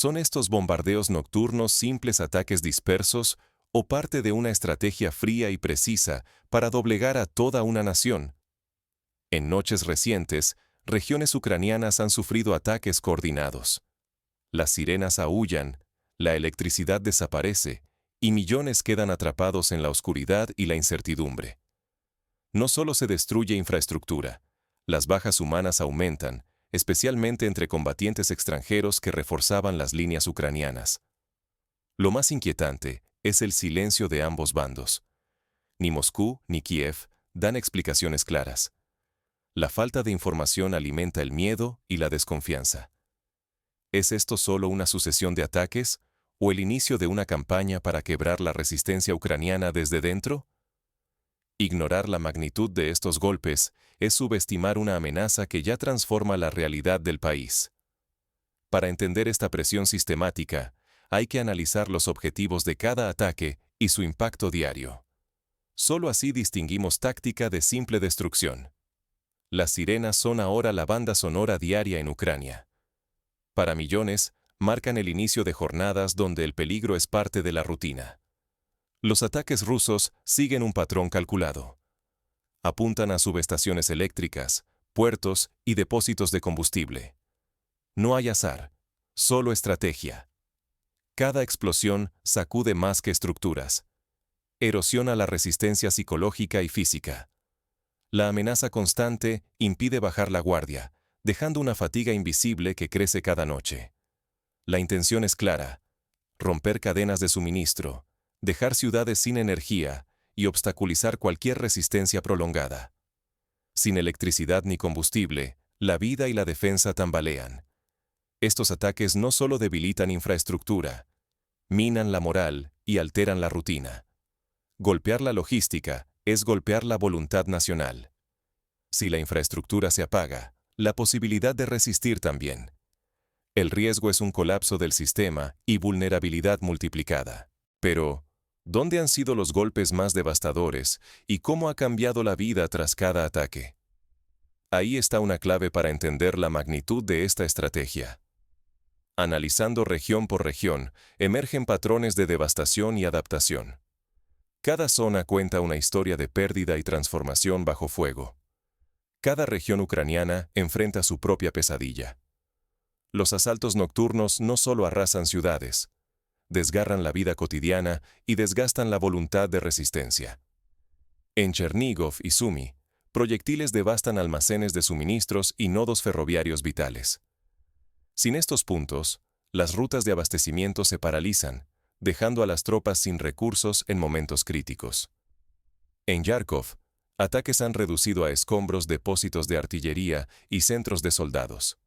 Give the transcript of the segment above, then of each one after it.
¿Son estos bombardeos nocturnos simples ataques dispersos o parte de una estrategia fría y precisa para doblegar a toda una nación? En noches recientes, regiones ucranianas han sufrido ataques coordinados. Las sirenas aúllan, la electricidad desaparece y millones quedan atrapados en la oscuridad y la incertidumbre. No solo se destruye infraestructura, las bajas humanas aumentan, especialmente entre combatientes extranjeros que reforzaban las líneas ucranianas. Lo más inquietante es el silencio de ambos bandos. Ni Moscú ni Kiev dan explicaciones claras. La falta de información alimenta el miedo y la desconfianza. ¿Es esto solo una sucesión de ataques o el inicio de una campaña para quebrar la resistencia ucraniana desde dentro? Ignorar la magnitud de estos golpes es subestimar una amenaza que ya transforma la realidad del país. Para entender esta presión sistemática, hay que analizar los objetivos de cada ataque y su impacto diario. Solo así distinguimos táctica de simple destrucción. Las sirenas son ahora la banda sonora diaria en Ucrania. Para millones, marcan el inicio de jornadas donde el peligro es parte de la rutina. Los ataques rusos siguen un patrón calculado. Apuntan a subestaciones eléctricas, puertos y depósitos de combustible. No hay azar, solo estrategia. Cada explosión sacude más que estructuras. Erosiona la resistencia psicológica y física. La amenaza constante impide bajar la guardia, dejando una fatiga invisible que crece cada noche. La intención es clara: romper cadenas de suministro, dejar ciudades sin energía y obstaculizar cualquier resistencia prolongada. Sin electricidad ni combustible, la vida y la defensa tambalean. Estos ataques no solo debilitan infraestructura, minan la moral y alteran la rutina. Golpear la logística es golpear la voluntad nacional. Si la infraestructura se apaga, la posibilidad de resistir también. El riesgo es un colapso del sistema y vulnerabilidad multiplicada. Pero, ¿dónde han sido los golpes más devastadores y cómo ha cambiado la vida tras cada ataque? Ahí está una clave para entender la magnitud de esta estrategia. Analizando región por región, emergen patrones de devastación y adaptación. Cada zona cuenta una historia de pérdida y transformación bajo fuego. Cada región ucraniana enfrenta su propia pesadilla. Los asaltos nocturnos no solo arrasan ciudades, desgarran la vida cotidiana y desgastan la voluntad de resistencia. En Chernígov y Sumy, proyectiles devastan almacenes de suministros y nodos ferroviarios vitales. Sin estos puntos, las rutas de abastecimiento se paralizan, dejando a las tropas sin recursos en momentos críticos. En Yarkov, ataques han reducido a escombros depósitos de artillería y centros de soldados.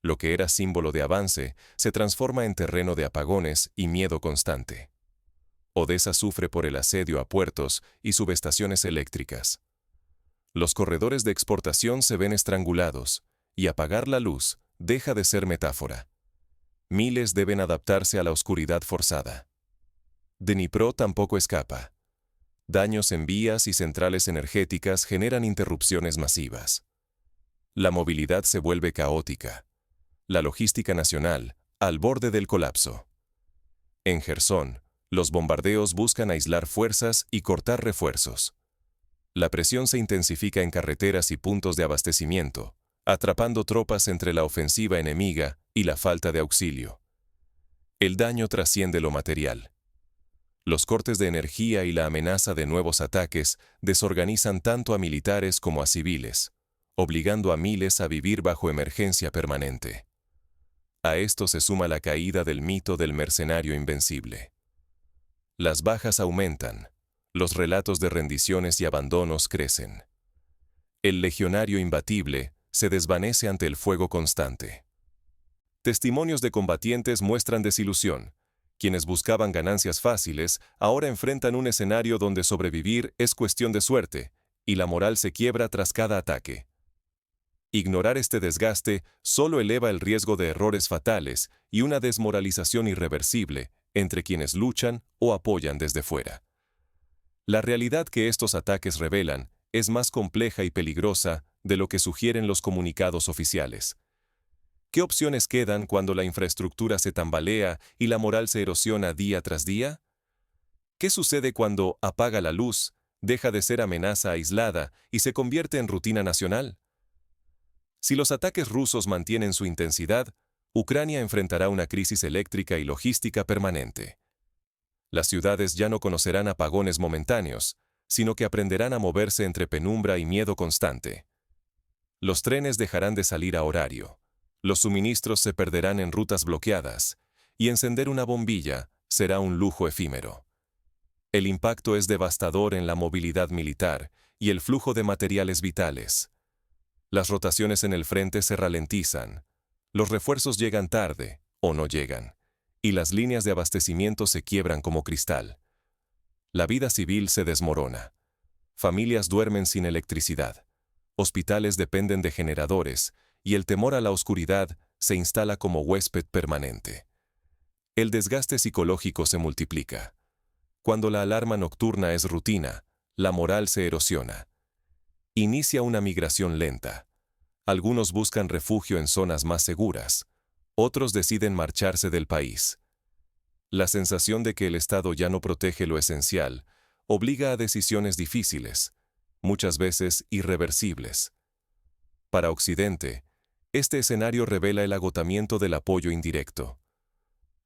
Lo que era símbolo de avance se transforma en terreno de apagones y miedo constante. Odesa sufre por el asedio a puertos y subestaciones eléctricas. Los corredores de exportación se ven estrangulados, y apagar la luz deja de ser metáfora. Miles deben adaptarse a la oscuridad forzada. Dnipro tampoco escapa. Daños en vías y centrales energéticas generan interrupciones masivas. La movilidad se vuelve caótica. La logística nacional, al borde del colapso. En Jersón, los bombardeos buscan aislar fuerzas y cortar refuerzos. La presión se intensifica en carreteras y puntos de abastecimiento, atrapando tropas entre la ofensiva enemiga y la falta de auxilio. El daño trasciende lo material. Los cortes de energía y la amenaza de nuevos ataques desorganizan tanto a militares como a civiles, obligando a miles a vivir bajo emergencia permanente. A esto se suma la caída del mito del mercenario invencible. Las bajas aumentan, los relatos de rendiciones y abandonos crecen. El legionario imbatible se desvanece ante el fuego constante. Testimonios de combatientes muestran desilusión. Quienes buscaban ganancias fáciles ahora enfrentan un escenario donde sobrevivir es cuestión de suerte, y la moral se quiebra tras cada ataque. Ignorar este desgaste solo eleva el riesgo de errores fatales y una desmoralización irreversible entre quienes luchan o apoyan desde fuera. La realidad que estos ataques revelan es más compleja y peligrosa de lo que sugieren los comunicados oficiales. ¿Qué opciones quedan cuando la infraestructura se tambalea y la moral se erosiona día tras día? ¿Qué sucede cuando apaga la luz, deja de ser amenaza aislada y se convierte en rutina nacional? Si los ataques rusos mantienen su intensidad, Ucrania enfrentará una crisis eléctrica y logística permanente. Las ciudades ya no conocerán apagones momentáneos, sino que aprenderán a moverse entre penumbra y miedo constante. Los trenes dejarán de salir a horario, los suministros se perderán en rutas bloqueadas, y encender una bombilla será un lujo efímero. El impacto es devastador en la movilidad militar y el flujo de materiales vitales. Las rotaciones en el frente se ralentizan, los refuerzos llegan tarde o no llegan, y las líneas de abastecimiento se quiebran como cristal. La vida civil se desmorona. Familias duermen sin electricidad. Hospitales dependen de generadores, y el temor a la oscuridad se instala como huésped permanente. El desgaste psicológico se multiplica. Cuando la alarma nocturna es rutina, la moral se erosiona. Inicia una migración lenta. Algunos buscan refugio en zonas más seguras, otros deciden marcharse del país. La sensación de que el Estado ya no protege lo esencial obliga a decisiones difíciles, muchas veces irreversibles. Para Occidente, este escenario revela el agotamiento del apoyo indirecto.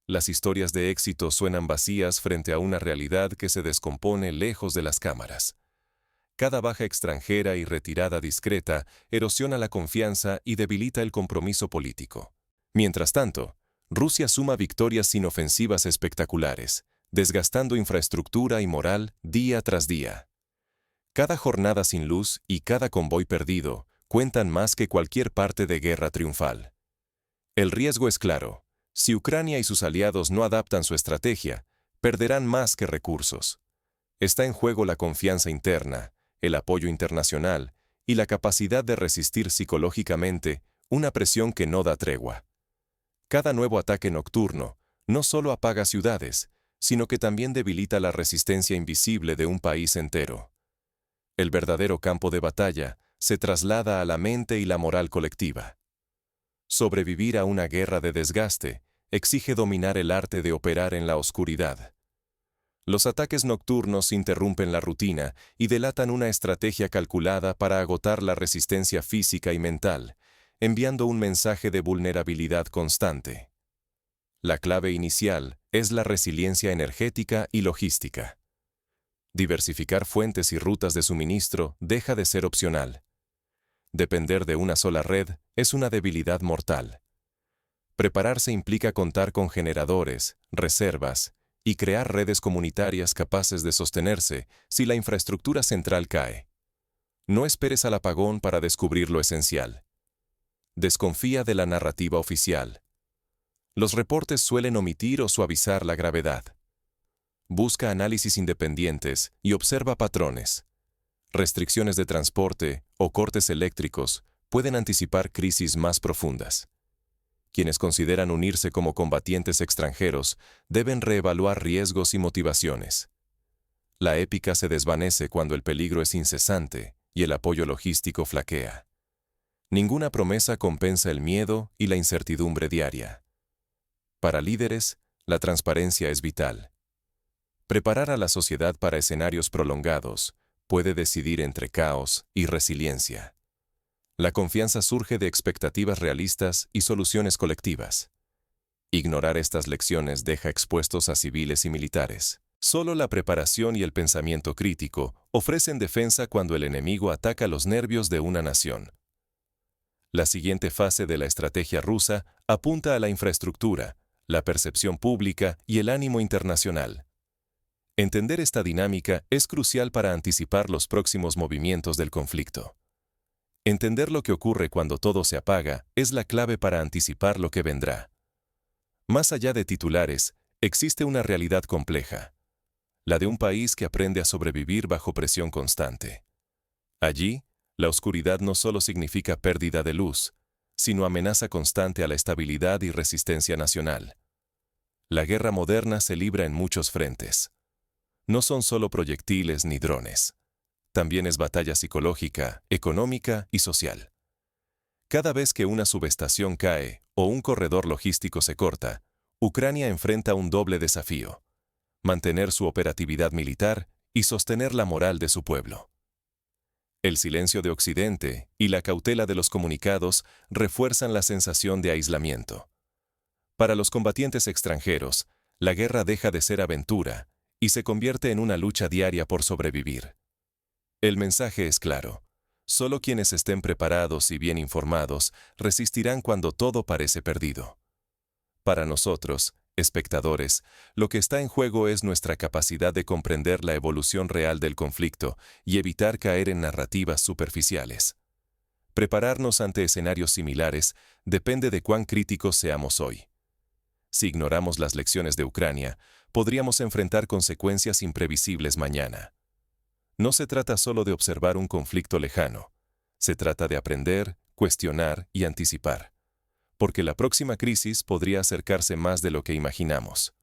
Las historias de éxito suenan vacías frente a una realidad que se descompone lejos de las cámaras. Cada baja extranjera y retirada discreta erosiona la confianza y debilita el compromiso político. Mientras tanto, Rusia suma victorias sin ofensivas espectaculares, desgastando infraestructura y moral día tras día. Cada jornada sin luz y cada convoy perdido cuentan más que cualquier parte de guerra triunfal. El riesgo es claro. Si Ucrania y sus aliados no adaptan su estrategia, perderán más que recursos. Está en juego la confianza interna, el apoyo internacional y la capacidad de resistir psicológicamente una presión que no da tregua. Cada nuevo ataque nocturno no solo apaga ciudades, sino que también debilita la resistencia invisible de un país entero. El verdadero campo de batalla se traslada a la mente y la moral colectiva. Sobrevivir a una guerra de desgaste exige dominar el arte de operar en la oscuridad. Los ataques nocturnos interrumpen la rutina y delatan una estrategia calculada para agotar la resistencia física y mental, enviando un mensaje de vulnerabilidad constante. La clave inicial es la resiliencia energética y logística. Diversificar fuentes y rutas de suministro deja de ser opcional. Depender de una sola red es una debilidad mortal. Prepararse implica contar con generadores, reservas y crear redes comunitarias capaces de sostenerse si la infraestructura central cae. No esperes al apagón para descubrir lo esencial. Desconfía de la narrativa oficial. Los reportes suelen omitir o suavizar la gravedad. Busca análisis independientes y observa patrones. Restricciones de transporte o cortes eléctricos pueden anticipar crisis más profundas. Quienes consideran unirse como combatientes extranjeros deben reevaluar riesgos y motivaciones. La épica se desvanece cuando el peligro es incesante y el apoyo logístico flaquea. Ninguna promesa compensa el miedo y la incertidumbre diaria. Para líderes, la transparencia es vital. Preparar a la sociedad para escenarios prolongados puede decidir entre caos y resiliencia. La confianza surge de expectativas realistas y soluciones colectivas. Ignorar estas lecciones deja expuestos a civiles y militares. Solo la preparación y el pensamiento crítico ofrecen defensa cuando el enemigo ataca los nervios de una nación. La siguiente fase de la estrategia rusa apunta a la infraestructura, la percepción pública y el ánimo internacional. Entender esta dinámica es crucial para anticipar los próximos movimientos del conflicto. Entender lo que ocurre cuando todo se apaga es la clave para anticipar lo que vendrá. Más allá de titulares, existe una realidad compleja, la de un país que aprende a sobrevivir bajo presión constante. Allí, la oscuridad no solo significa pérdida de luz, sino amenaza constante a la estabilidad y resistencia nacional. La guerra moderna se libra en muchos frentes. No son solo proyectiles ni drones. También es batalla psicológica, económica y social. Cada vez que una subestación cae o un corredor logístico se corta, Ucrania enfrenta un doble desafío: mantener su operatividad militar y sostener la moral de su pueblo. El silencio de Occidente y la cautela de los comunicados refuerzan la sensación de aislamiento. Para los combatientes extranjeros, la guerra deja de ser aventura y se convierte en una lucha diaria por sobrevivir. El mensaje es claro: solo quienes estén preparados y bien informados resistirán cuando todo parece perdido. Para nosotros, espectadores, lo que está en juego es nuestra capacidad de comprender la evolución real del conflicto y evitar caer en narrativas superficiales. Prepararnos ante escenarios similares depende de cuán críticos seamos hoy. Si ignoramos las lecciones de Ucrania, podríamos enfrentar consecuencias imprevisibles mañana. No se trata solo de observar un conflicto lejano. Se trata de aprender, cuestionar y anticipar. Porque la próxima crisis podría acercarse más de lo que imaginamos.